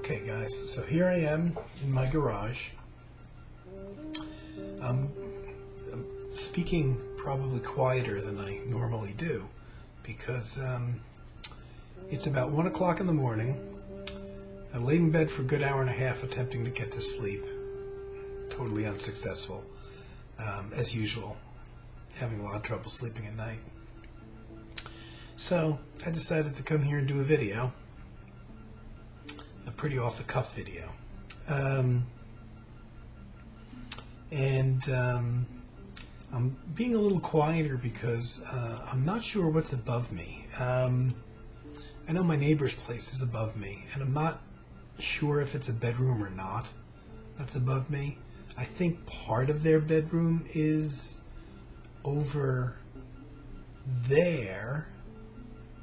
Okay guys, so here I am in my garage. I'm speaking probably quieter than I normally do because it's about 1 o'clock in the morning. I laid in bed for a good hour and a half attempting to get to sleep. Totally unsuccessful, as usual, having a lot of trouble sleeping at night. So I decided to come here and do a video. A pretty off-the-cuff video. I'm being a little quieter because I'm not sure what's above me. I know my neighbor's place is above me, and I'm not sure if it's a bedroom or not that's above me. I think part of their bedroom is over there,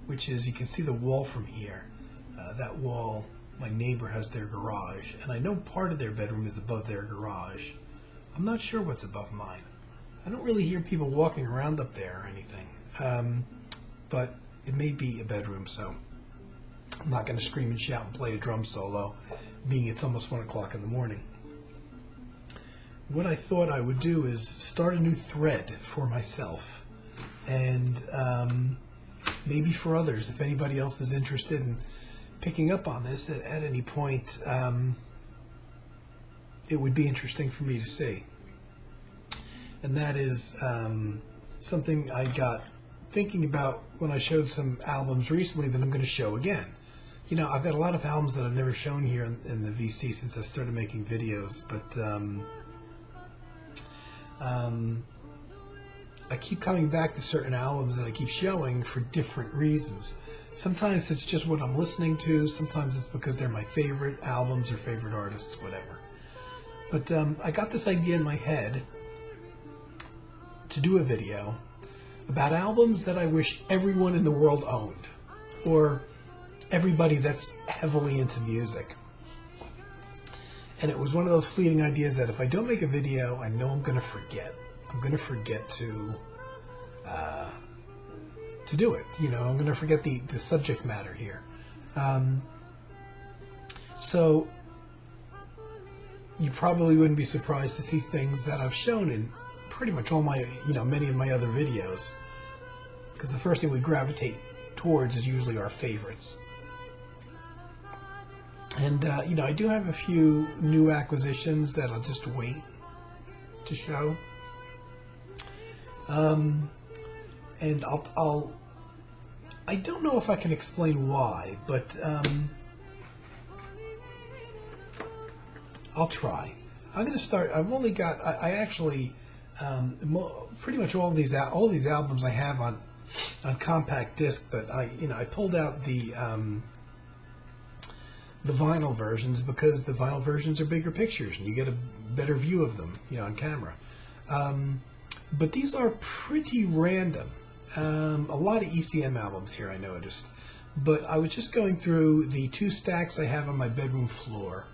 which is, you can see the wall from here. That wall, my neighbor has their garage, and I know part of their bedroom is above their garage. I'm not sure what's above mine. I don't really hear people walking around up there or anything, but it may be a bedroom, so I'm not going to scream and shout and play a drum solo, being it's almost 1 o'clock in the morning. What I thought I would do is start a new thread for myself, and maybe for others, if anybody else is interested in picking up on this at any point. It would be interesting for me to see. And that is something I got thinking about when I showed some albums recently that I'm going to show again. You know, I've got a lot of albums that I've never shown here in the VC since I started making videos, but I keep coming back to certain albums that I keep showing for different reasons. Sometimes it's just what I'm listening to, sometimes it's because they're my favorite albums or favorite artists, whatever. But I got this idea in my head to do a video about albums that I wish everyone in the world owned, or everybody that's heavily into music. And it was one of those fleeting ideas that if I don't make a video, I know I'm going to forget. I'm going to forget to do it. You know, I'm going to forget the subject matter here. So you probably wouldn't be surprised to see things that I've shown in pretty much all my, many of my other videos, because the first thing we gravitate towards is usually our favorites. And I do have a few new acquisitions that I'll just wait to show. And I don't know if I can explain why, but I'll try. I'm going to start. I've only got. I actually pretty much all these albums I have on compact disc, but I pulled out the vinyl versions because the vinyl versions are bigger pictures and you get a better view of them, on camera. But these are pretty random. A lot of ECM albums here, I noticed. But I was just going through the 2 stacks I have on my bedroom floor.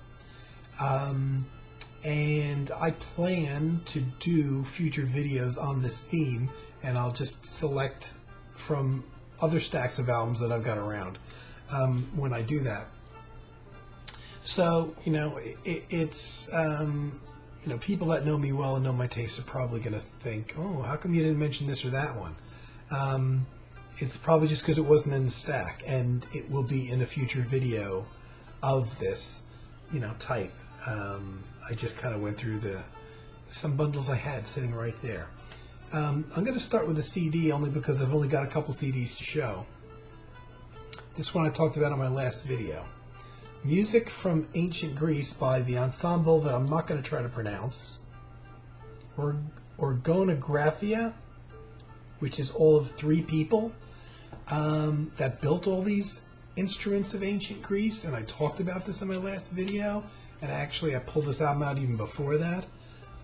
And I plan to do future videos on this theme, and I'll just select from other stacks of albums that I've got around when I do that. So, it's... people that know me well and know my tastes are probably going to think, oh, how come you didn't mention this or that one? It's probably just because it wasn't in the stack, and it will be in a future video of this, type. I just kind of went through some bundles I had sitting right there. I'm going to start with a CD only because I've only got a couple CDs to show. This one I talked about in my last video. Music from Ancient Greece by the ensemble that I'm not going to try to pronounce, Orgonographia, which is all of 3 people that built all these instruments of ancient Greece, and I talked about this in my last video, and actually I pulled this album out even before that.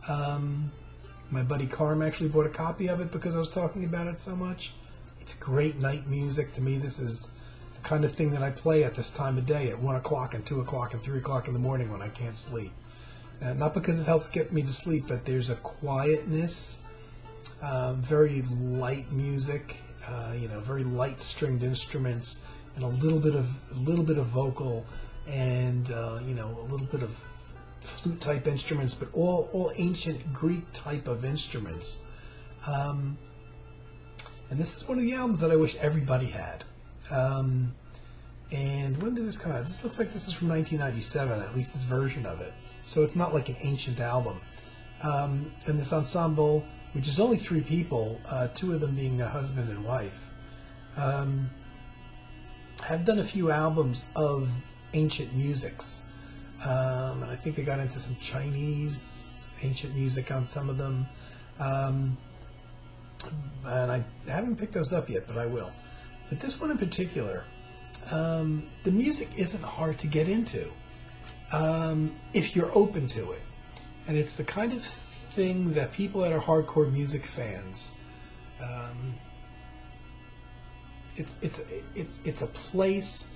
My buddy Carm actually bought a copy of it because I was talking about it so much. It's great night music. To me, this is the kind of thing that I play at this time of day at 1 o'clock and 2 o'clock and 3 o'clock in the morning when I can't sleep. Not because it helps get me to sleep, but there's a quietness, very light music, very light stringed instruments, and a little bit of vocal and you know, a little bit of flute type instruments, but all ancient Greek type of instruments. And this is one of the albums that I wish everybody had. And when did this come out? This looks like this is from 1997, at least this version of it. So it's not like an ancient album. And this ensemble, which is only 3 people, 2 of them being a husband and wife, have done a few albums of ancient musics. And I think they got into some Chinese ancient music on some of them. And I haven't picked those up yet, but I will. But this one in particular, the music isn't hard to get into if you're open to it. And it's the kind of thing that people that are hardcore music fans, it's a place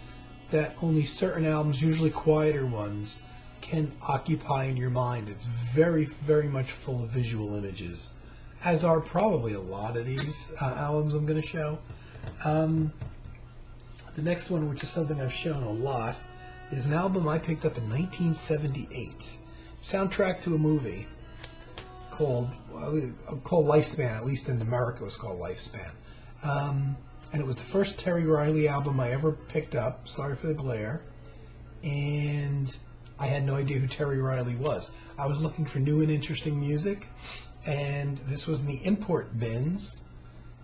that only certain albums, usually quieter ones, can occupy in your mind. It's very, very much full of visual images, as are probably a lot of these albums I'm going to show. The next one, which is something I've shown a lot, is an album I picked up in 1978. Soundtrack to a movie called Lifespan. At least in America it was called Lifespan. And it was the first Terry Riley album I ever picked up. Sorry for the glare. And I had no idea who Terry Riley was. I was looking for new and interesting music, and this was in the import bins,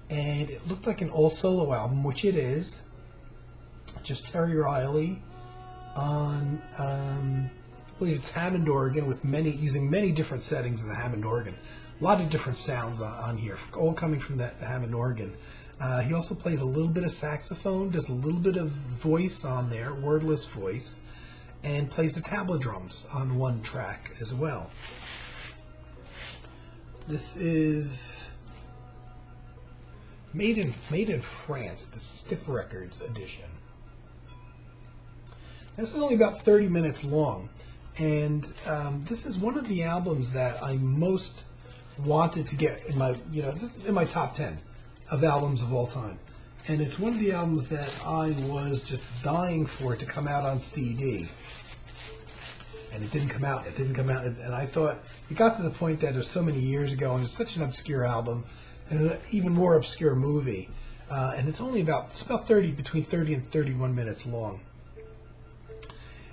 and it looked like an all-solo album, which it is. Just Terry Riley on, I believe it's Hammond organ, with using many different settings of the Hammond organ. A lot of different sounds on here, all coming from the Hammond organ. He also plays a little bit of saxophone, does a little bit of voice on there, wordless voice, and plays the tabla drums on one track as well. This is made in France, the Stiff Records edition. This is only about 30 minutes long, and this is one of the albums that I most wanted to get in my, this is in my top 10 of albums of all time. And it's one of the albums that I was just dying for it to come out on CD. And it didn't come out. And I thought, it got to the point that it was so many years ago, and it's such an obscure album, and an even more obscure movie. And it's only about, between 30 and 31 minutes long.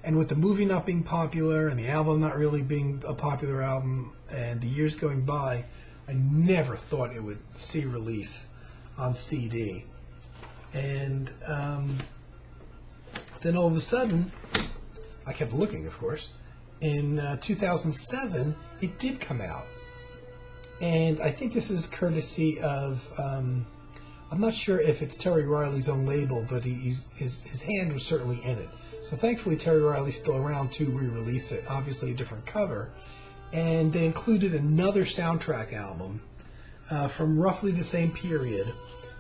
And with the movie not being popular, and the album not really being a popular album, and the years going by, I never thought it would see release on CD. And then all of a sudden, I kept looking, of course. In 2007, it did come out. And I think this is courtesy of, I'm not sure if it's Terry Riley's own label, but his hand was certainly in it. So thankfully Terry Riley's still around to re-release it, obviously a different cover. And they included another soundtrack album from roughly the same period,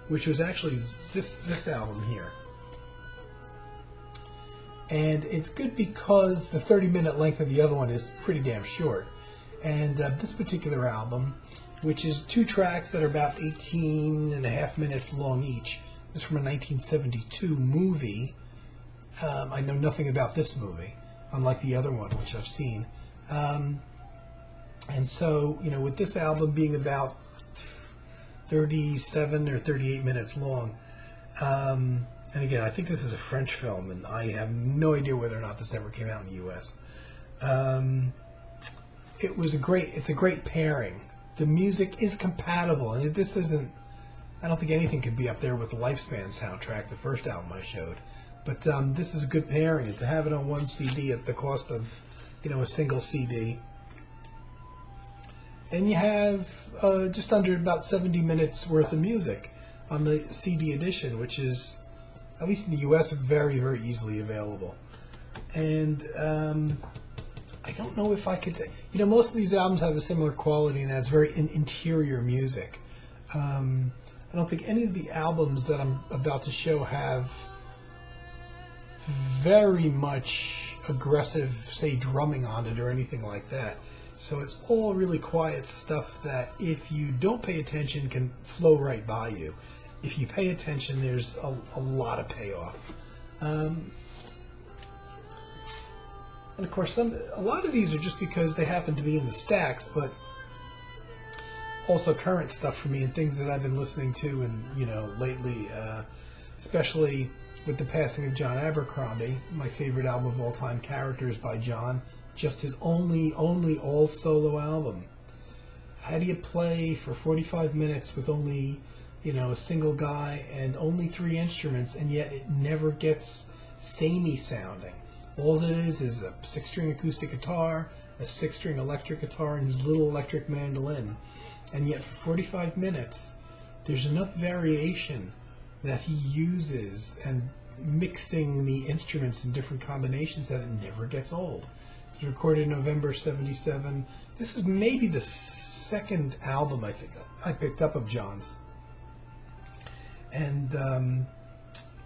which was actually this album here. And it's good because the 30-minute length of the other one is pretty damn short. And this particular album, which is 2 tracks that are about 18 and a half minutes long each, is from a 1972 movie. I know nothing about this movie, unlike the other one, which I've seen. And so, with this album being about 37 or 38 minutes long, and again, I think this is a French film, and I have no idea whether or not this ever came out in the U.S. It's a great pairing. The music is compatible, and this isn't, I don't think anything could be up there with the Lifespan soundtrack, the first album I showed. But this is a good pairing, and to have it on one CD at the cost of, a single CD. And you have just under about 70 minutes worth of music on the CD edition, which is, at least in the U.S., very, very easily available. And I don't know if I could, most of these albums have a similar quality, and that's very interior music. I don't think any of the albums that I'm about to show have very much aggressive, say, drumming on it or anything like that. So it's all really quiet stuff that, if you don't pay attention, can flow right by you. If you pay attention, there's a lot of payoff. And of course, a lot of these are just because they happen to be in the stacks, but also current stuff for me and things that I've been listening to and lately, especially with the passing of John Abercrombie. My favorite album of all time, Characters by John, just his only all solo album. How do you play for 45 minutes with only a single guy and only 3 instruments, and yet it never gets samey sounding? All it is a 6-string acoustic guitar, a 6-string electric guitar, and his little electric mandolin. And yet for 45 minutes, there's enough variation that he uses and mixing the instruments in different combinations that it never gets old. It was recorded in November '77. This is maybe the second album I think I picked up of John's. And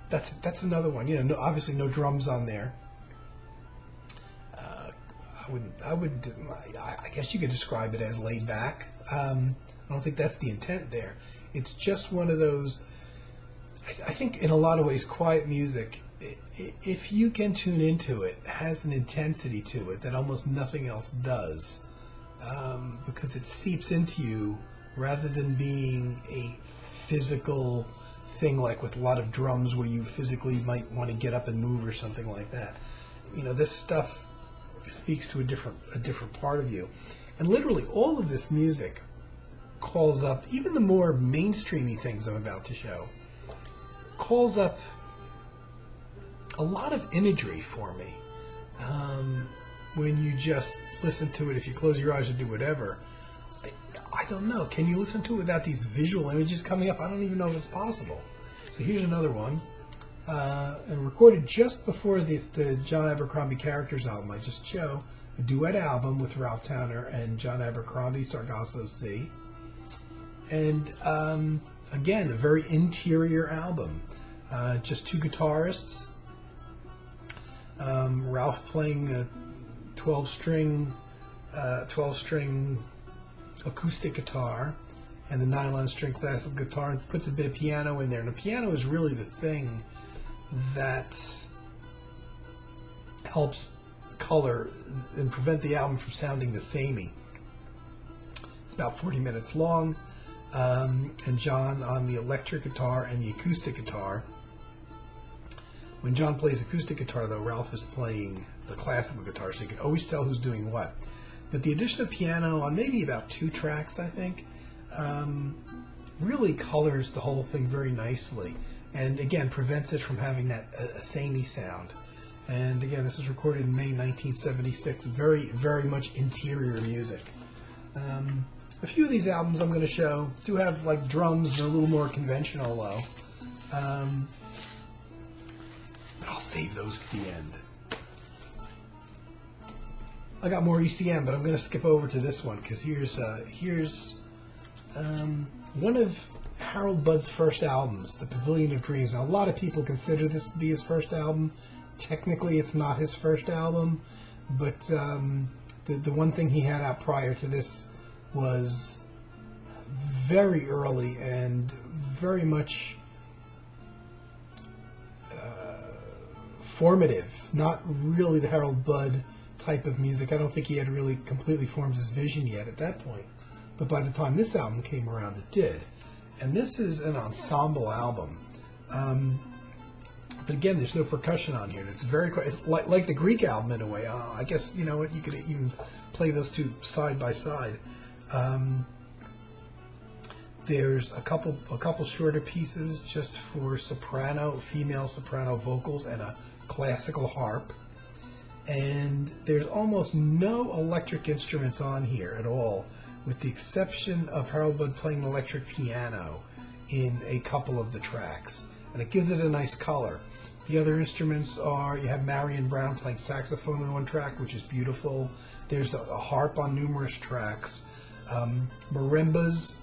that's another one. Obviously no drums on there. I guess you could describe it as laid back. I don't think that's the intent there. It's just one of those, I think in a lot of ways, quiet music, if you can tune into it, has an intensity to it that almost nothing else does, because it seeps into you rather than being a physical thing like with a lot of drums where you physically might want to get up and move or something like that. This stuff speaks to a different part of you. And literally all of this music calls up, even the more mainstreamy things I'm about to show, calls up a lot of imagery for me. When you just listen to it, if you close your eyes or do whatever, I don't know. Can you listen to it without these visual images coming up? I don't even know if it's possible. So here's another one. And recorded just before the John Abercrombie Characters album I just showed, a duet album with Ralph Towner and John Abercrombie, Sargasso Sea. And again, a very interior album. Just 2 guitarists. Ralph playing a 12-string acoustic guitar and the nylon string classical guitar, and puts a bit of piano in there. And the piano is really the thing that helps color and prevent the album from sounding the samey. It's about 40 minutes long, and John on the electric guitar and the acoustic guitar. When John plays acoustic guitar, though, Ralph is playing the classical guitar, so you can always tell who's doing what. But the addition of piano on maybe about 2 tracks, I think, really colors the whole thing very nicely, and again prevents it from having that a samey sound. And again, this was recorded in May 1976. Very, very much interior music. A few of these albums I'm going to show do have like drums. They're a little more conventional, though. But I'll save those to the end. I got more ECM, but I'm going to skip over to this one because here's one of Harold Budd's first albums, The Pavilion of Dreams. Now, a lot of people consider this to be his first album. Technically, it's not his first album, but the one thing he had out prior to this was very early and very much formative. Not really the Harold Budd type of music. I don't think he had really completely formed his vision yet at that point. But by the time this album came around, it did. And this is an ensemble album. But again, there's no percussion on here. It's very quiet. It's like the Greek album in a way. I guess, you know what, you could even play those two side by side. There's a couple shorter pieces just for female soprano vocals and a classical harp. And there's almost no electric instruments on here at all, with the exception of Harold Budd playing electric piano in a couple of the tracks. And it gives it a nice color. The other instruments are, you have Marion Brown playing saxophone on one track, which is beautiful. There's a harp on numerous tracks. Marimbas,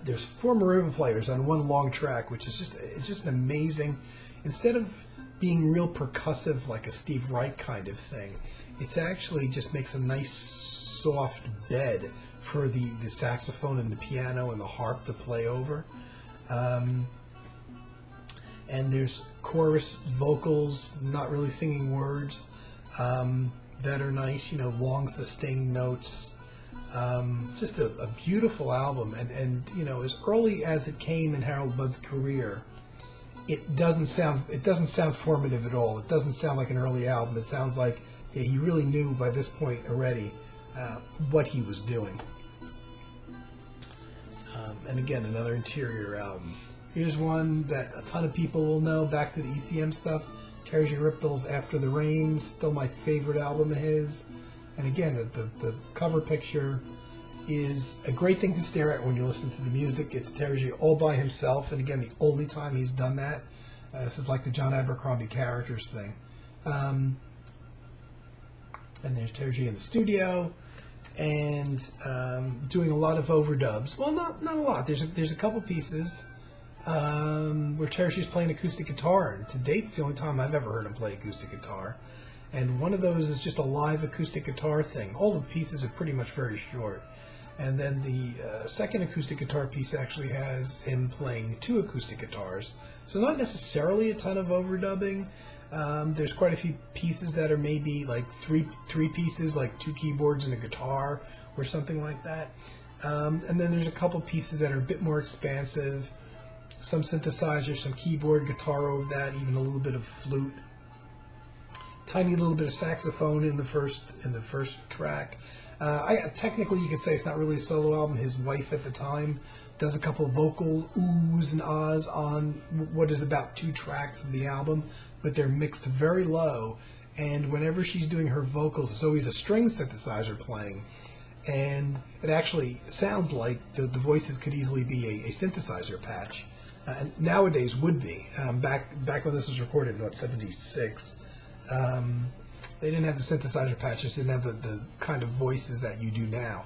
there's 4 marimba players on one long track, which is just an amazing, instead of being real percussive like a Steve Reich kind of thing, it's actually just makes a nice soft bed for the saxophone and the piano and the harp to play over. And there's chorus vocals, not really singing words. that are nice, you know, long sustained notes. Just a beautiful album, and you know, as early as it came in Harold Budd's career, it doesn't sound formative at all. It doesn't sound like an early album. It sounds like he really knew by this point already what he was doing. And again, another Interior album. Here's one that a ton of people will know, back to the ECM stuff. Terry J. Riptle's After the Rain, still my favorite album of his. And again, the cover picture is a great thing to stare at when you listen to the music. It's Terry J. all by himself, and again, the only time he's done that. This is like the John Abercrombie Characters thing. And there's Terry J. in the studio, and doing a lot of overdubs. Well, not a lot. There's a couple pieces where Terry J's playing acoustic guitar, and to date, it's the only time I've ever heard him play acoustic guitar. And one of those is just a live acoustic guitar thing. All the pieces are pretty much very short. And then the second acoustic guitar piece actually has him playing 2 acoustic guitars. So not necessarily a ton of overdubbing. There's quite a few pieces that are maybe like three pieces, like 2 keyboards and a guitar or something like that. And then there's a couple pieces that are a bit more expansive. Some synthesizer, some keyboard, guitar over that, even a little bit of flute. Tiny little bit of saxophone in the first track. Technically, you could say it's not really a solo album. His wife at the time does a couple vocal oohs and ahs on what is about 2 tracks of the album, but they're mixed very low. And whenever she's doing her vocals, it's always a string synthesizer playing, and it actually sounds like the voices could easily be a synthesizer patch. Nowadays would be. Back when this was recorded in what, 76. They didn't have the synthesizer patches, didn't have the kind of voices that you do now.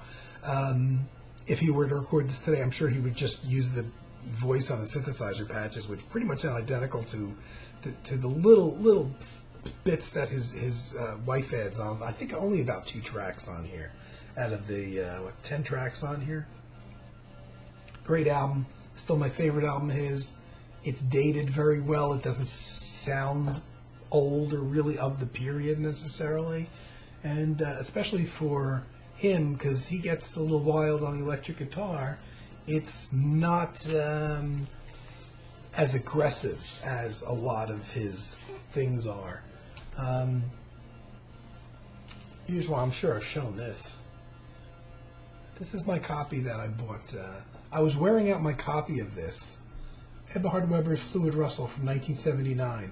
If he were to record this today, I'm sure he would just use the voice on the synthesizer patches, which pretty much sound identical to the little bits that his wife adds on. I think only about 2 tracks on here out of the 10 tracks on here. Great album, still my favorite album of his. It's dated very well. It doesn't sound old or really of the period necessarily, and especially for him, because he gets a little wild on the electric guitar, it's not as aggressive as a lot of his things are. Here's one. I'm sure I've shown this. This is my copy that I bought. I was wearing out my copy of this, Eberhard Weber's Fluid Russell from 1979.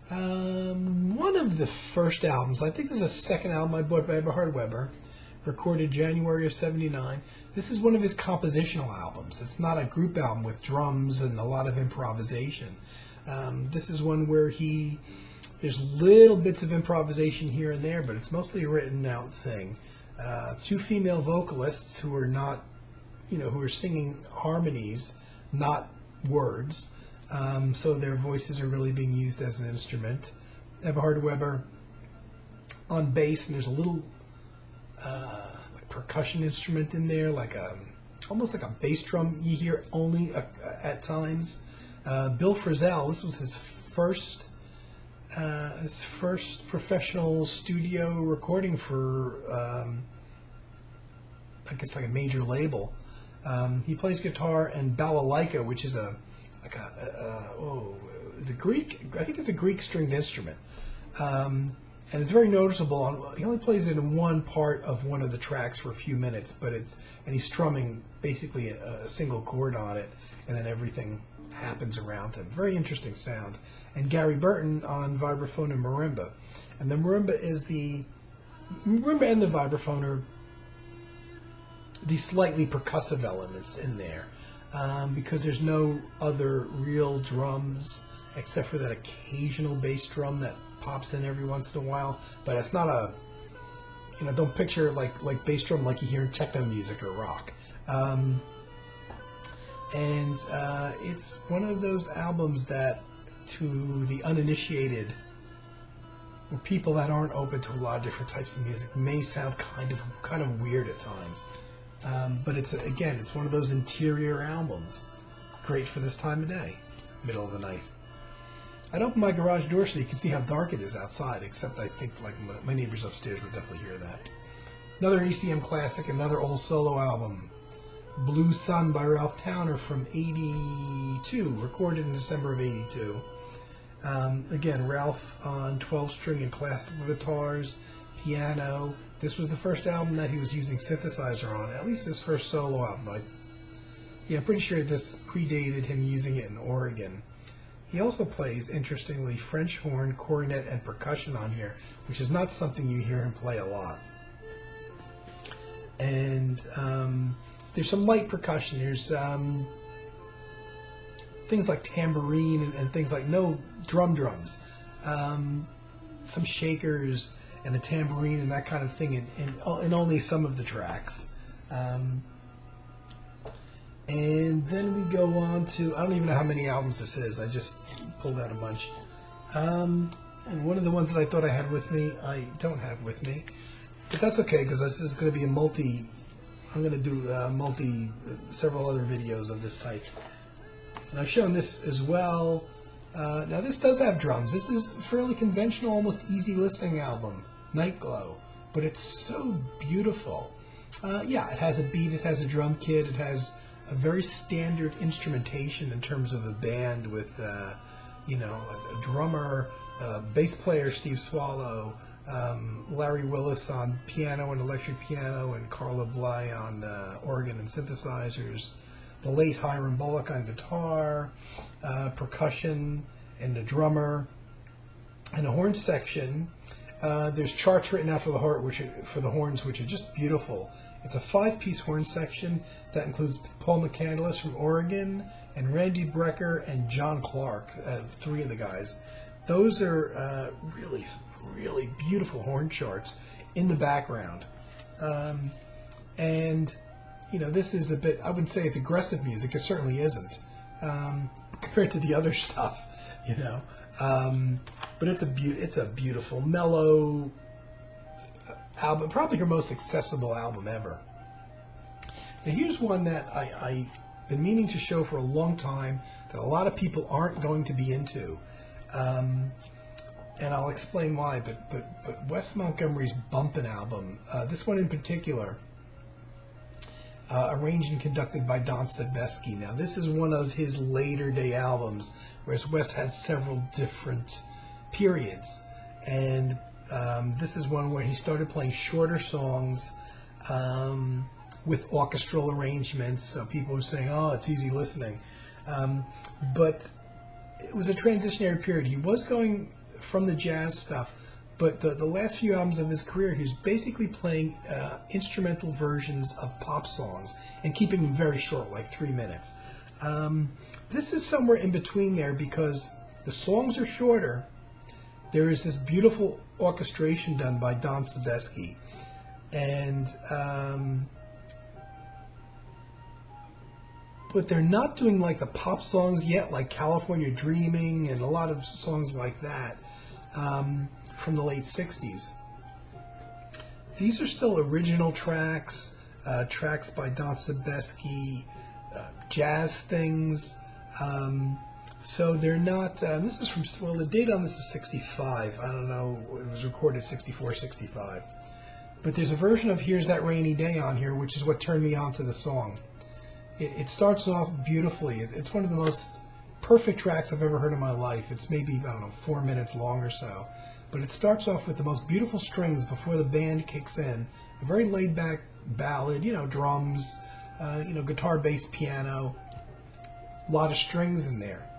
One of the first albums, I think this is a second album I bought by Eberhard Weber, recorded January of 79. This is one of his compositional albums. It's not a group album with drums and a lot of improvisation. This is one where there's little bits of improvisation here and there, but it's mostly a written out thing. 2 female vocalists who are not, who are singing harmonies, not words. So their voices are really being used as an instrument. Eberhard Weber on bass, and there's a little like percussion instrument in there, like almost like a bass drum you hear only at times. Bill Frisell, this was his first professional studio recording for I guess like a major label. He plays guitar and balalaika, which is is it Greek? I think it's a Greek stringed instrument, and it's very noticeable. He only plays it in one part of one of the tracks for a few minutes, and he's strumming basically a single chord on it, and then everything happens around him. Very interesting sound. And Gary Burton on vibraphone and marimba, and the marimba and the vibraphone are the slightly percussive elements in there. Because there's no other real drums except for that occasional bass drum that pops in every once in a while. But it's not don't picture like bass drum like you hear in techno music or rock. It's one of those albums that, to the uninitiated, or people that aren't open to a lot of different types of music, may sound kind of weird at times. But it's one of those interior albums, great for this time of day, middle of the night. I'd open my garage door so you can see how dark it is outside, except I think like my neighbors upstairs would definitely hear that. Another ECM classic, another old solo album, Blue Sun by Ralph Towner from '82, recorded in December of '82. Again, Ralph on 12-string and classical guitars, piano. This was the first album that he was using synthesizer on, at least his first solo album. I'm pretty sure this predated him using it in Oregon. He also plays, interestingly, French horn, cornet, and percussion on here, which is not something you hear him play a lot. And there's some light percussion. There's things like tambourine and things like no drums, some shakers and a tambourine and that kind of thing in only some of the tracks. And then we go on to, I don't even know how many albums this is. I just pulled out a bunch. And one of the ones that I thought I had with me, I don't have with me. But that's okay, because this is going to be I'm going to do several other videos of this type. And I've shown this as well. Now this does have drums. This is a fairly conventional, almost easy listening album, Night Glow. But it's so beautiful. It has a beat, it has a drum kit, it has a very standard instrumentation in terms of a band with, a drummer, bass player Steve Swallow, Larry Willis on piano and electric piano, and Carla Bly on organ and synthesizers, the late Hiram Bullock on guitar, percussion, and a drummer, and a horn section. There's charts written out for the horns, which are just beautiful. It's a 5-piece horn section that includes Paul McCandless from Oregon and Randy Brecker and John Clark, 3 of the guys. Those are really, really beautiful horn charts in the background. This is a bit, I wouldn't say it's aggressive music. It certainly isn't, compared to the other stuff, But it's a beautiful, mellow album, probably her most accessible album ever. Now here's one that I've been meaning to show for a long time that a lot of people aren't going to be into, and I'll explain why. But Wes Montgomery's Bumpin' album, this one in particular, arranged and conducted by Don Sebesky. Now this is one of his later day albums, whereas Wes had several different periods, and this is one where he started playing shorter songs with orchestral arrangements, so people were saying, oh, it's easy listening. But it was a transitionary period. He was going from the jazz stuff, but the last few albums of his career, he was basically playing instrumental versions of pop songs and keeping them very short, like 3 minutes. This is somewhere in between there, because the songs are shorter. There is this beautiful orchestration done by Don Sebesky, and but they're not doing like the pop songs yet, like California Dreaming and a lot of songs like that from the late 60s. These are still original tracks, tracks by Don Sebesky, jazz things. So they're not, this is from, well, the date on this is 65. I don't know, it was recorded 64, 65. But there's a version of Here's That Rainy Day on here, which is what turned me on to the song. It starts off beautifully. It's one of the most perfect tracks I've ever heard in my life. It's maybe, 4 minutes long or so. But it starts off with the most beautiful strings before the band kicks in. A very laid-back ballad, drums, guitar, bass, piano. A lot of strings in there.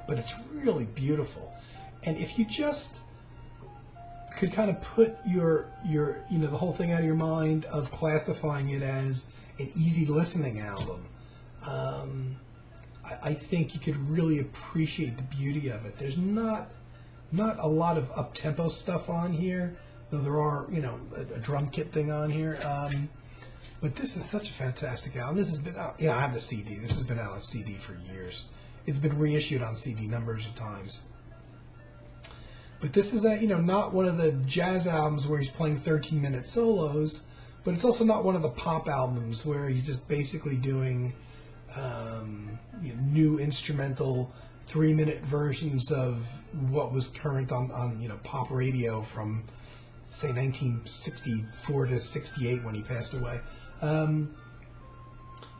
But it's really beautiful. And if you just could kind of put your the whole thing out of your mind of classifying it as an easy listening album, I think you could really appreciate the beauty of it. There's not a lot of up-tempo stuff on here, though there are, a drum kit thing on here. But this is such a fantastic album. This has been out, I have the CD. This has been out on CD for years. It's been reissued on CD numbers of times. But this is not one of the jazz albums where he's playing 13-minute solos, but it's also not one of the pop albums where he's just basically doing new instrumental 3-minute versions of what was current on pop radio from, say, 1964 to 68 when he passed away.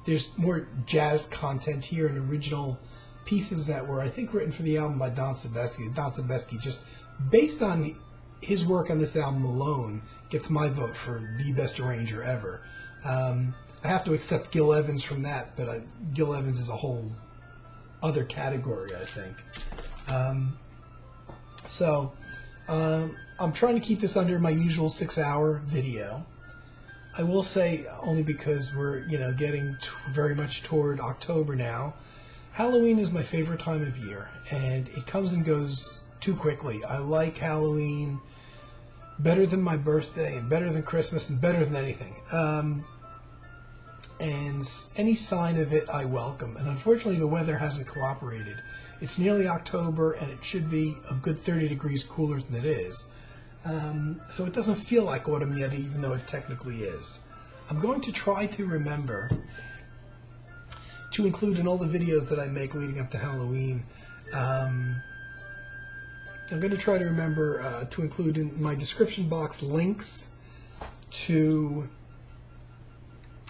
There's more jazz content here and original pieces that were, I think, written for the album by Don Sebesky. Don Sebesky, just based on his work on this album alone, gets my vote for the best arranger ever. I have to accept Gil Evans from that, but Gil Evans is a whole other category, I think. I'm trying to keep this under my usual 6-hour video. I will say, only because we're getting very much toward October now, Halloween is my favorite time of year, and it comes and goes too quickly. I like Halloween better than my birthday, and better than Christmas, and better than anything. And any sign of it I welcome. And unfortunately, the weather hasn't cooperated. It's nearly October, and it should be a good 30 degrees cooler than it is. So it doesn't feel like autumn yet, even though it technically is. I'm going to try to remember to include in all the videos that I make leading up to Halloween. I'm going to try to remember to include in my description box links to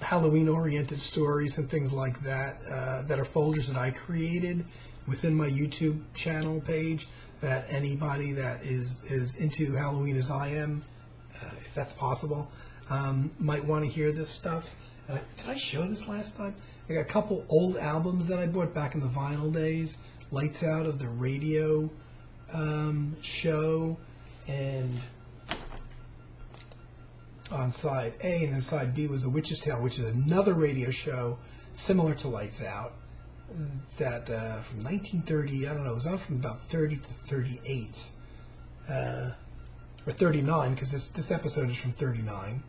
Halloween-oriented stories and things like that, that are folders that I created within my YouTube channel page, that anybody that is into Halloween as I am, if that's possible, might want to hear this stuff. Did I show this last time? I got a couple old albums that I bought back in the vinyl days. Lights Out of the radio show, and on side A, and then side B was A Witch's Tale, which is another radio show similar to Lights Out, that from 1930, I don't know, it was on from about 30 to 38, or 39, because this episode is from 39,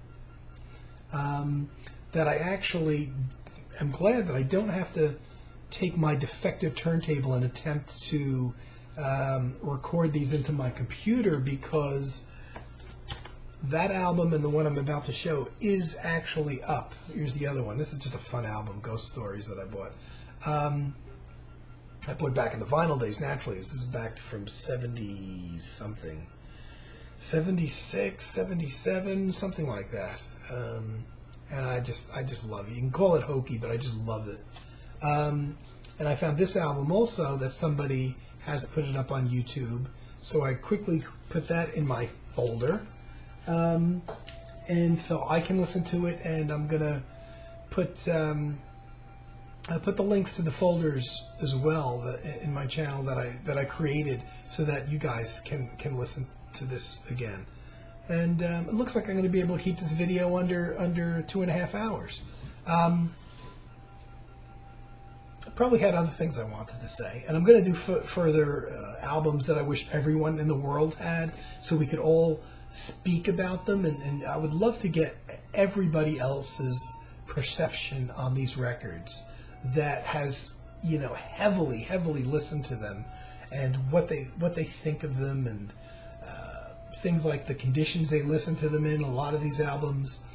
that I actually am glad that I don't have to take my defective turntable and attempt to record these into my computer, because that album and the one I'm about to show is actually up. Here's the other one. This is just a fun album, Ghost Stories, that I bought. I bought back in the vinyl days, naturally. This is back from 70-something. 76, 77, something like that. And I just love it. You can call it hokey, but I just love it. And I found this album also that somebody has put it up on YouTube. So I quickly put that in my folder. And so I can listen to it, and I'm gonna put the links to the folders as well in my channel that I created, so that you guys can listen to this again. And it looks like I'm going to be able to keep this video under 2.5 hours. I probably had other things I wanted to say, and I'm going to do further albums that I wish everyone in the world had, so we could all speak about them, and I would love to get everybody else's perception on these records that has, heavily listened to them, and what they think of them, and things like the conditions they listen to them in. A lot of these albums,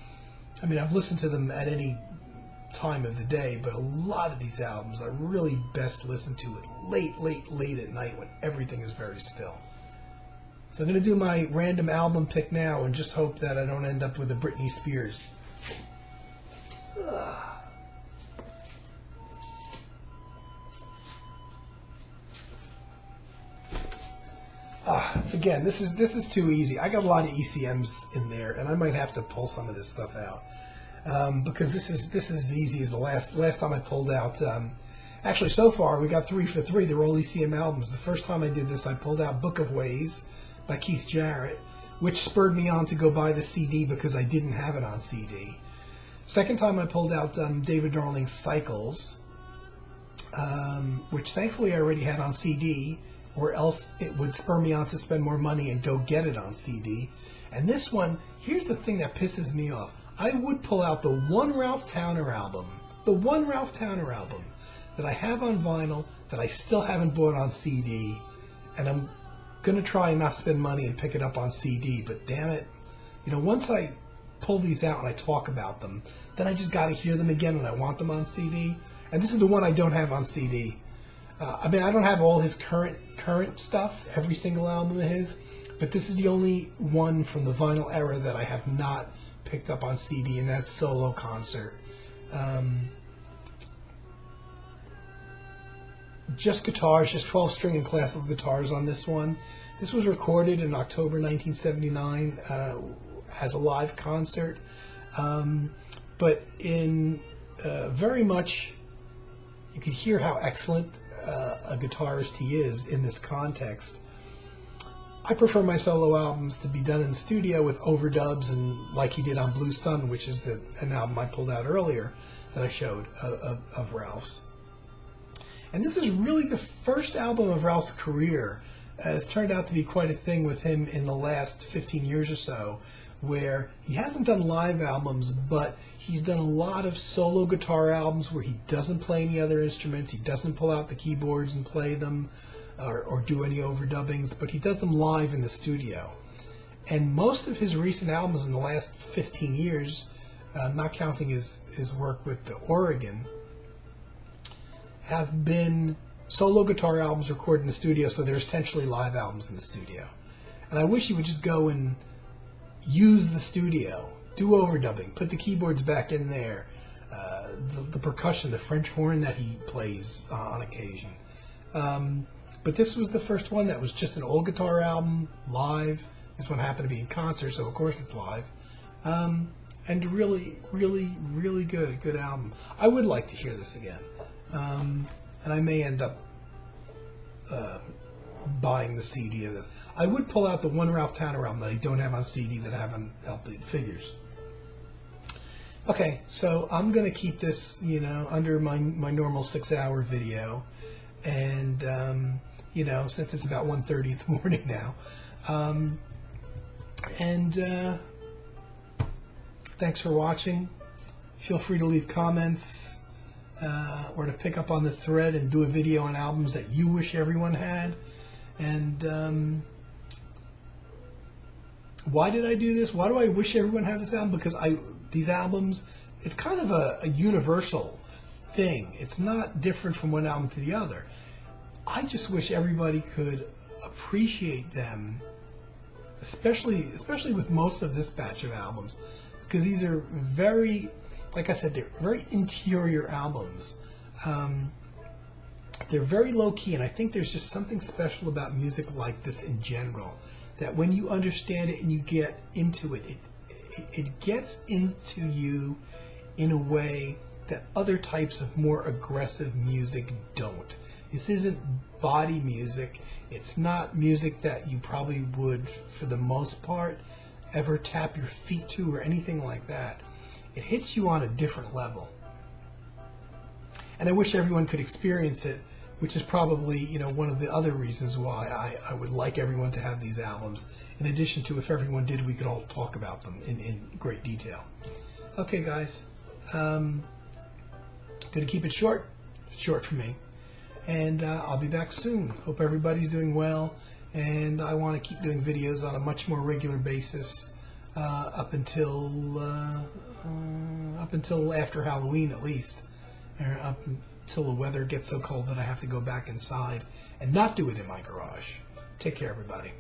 I mean, I've listened to them at any time of the day, but a lot of these albums I really best listen to it late at night when everything is very still. So I'm going to do my random album pick now, and just hope that I don't end up with a Britney Spears. Again, this is too easy. I got a lot of ECMs in there, and I might have to pull some of this stuff out, because this is as easy as the last time I pulled out. Actually, so far we got 3 for 3. They're all ECM albums. The first time I did this, I pulled out Book of Ways by Keith Jarrett, which spurred me on to go buy the CD because I didn't have it on CD. Second time I pulled out David Darling's Cycles, which thankfully I already had on CD, or else it would spur me on to spend more money and go get it on CD. And this one, here's the thing that pisses me off. I would pull out the one Ralph Towner album that I have on vinyl that I still haven't bought on CD, and I'm going to try and not spend money and pick it up on CD, but damn it, once I pull these out and I talk about them, then I just got to hear them again and I want them on CD. And this is the one I don't have on CD. I mean, I don't have all his current stuff, every single album of his, but this is the only one from the vinyl era that I have not picked up on CD, and that's Solo Concert. Just guitars, just 12-string and classical guitars on this one. This was recorded in October 1979 as a live concert, but in very much, you could hear how excellent a guitarist he is in this context. I prefer my solo albums to be done in the studio with overdubs, and like he did on Blue Sun, which is an album I pulled out earlier that I showed of Ralph's. And this is really the first album of Ralph's career. It's turned out to be quite a thing with him in the last 15 years or so, where he hasn't done live albums, but he's done a lot of solo guitar albums where he doesn't play any other instruments, he doesn't pull out the keyboards and play them, or do any overdubbings, but he does them live in the studio. And most of his recent albums in the last 15 years, not counting his work with the Oregon, have been solo guitar albums recorded in the studio, so they're essentially live albums in the studio. And I wish he would just go and use the studio, do overdubbing, put the keyboards back in there, the percussion, the French horn that he plays on occasion. But this was the first one that was just an old guitar album, live. This one happened to be in concert, so of course it's live. And really, really, really good album. I would like to hear this again. And I may end up buying the CD of this. I would pull out the one Ralph Tanner album that I don't have on CD that I have on LP figures. Okay, so I'm going to keep this, under my normal 6-hour video. And, since it's about 1:30 in the morning now. Thanks for watching. Feel free to leave comments. Or to pick up on the thread and do a video on albums that you wish everyone had. And why did I do this? Why do I wish everyone had this album? Because these albums, it's kind of a universal thing. It's not different from one album to the other. I just wish everybody could appreciate them, especially with most of this batch of albums, because these are very, like I said, they're very interior albums. They're very low-key, and I think there's just something special about music like this in general, that when you understand it and you get into it, it gets into you in a way that other types of more aggressive music don't. This isn't body music. It's not music that you probably would, for the most part, ever tap your feet to or anything like that. It hits you on a different level. And I wish everyone could experience it, which is probably, one of the other reasons why I would like everyone to have these albums. In addition to, if everyone did, we could all talk about them in great detail. Okay, guys. Going to keep it short for me. And I'll be back soon. Hope everybody's doing well. And I want to keep doing videos on a much more regular basis up until after Halloween, at least. Or up until the weather gets so cold that I have to go back inside and not do it in my garage. Take care, everybody.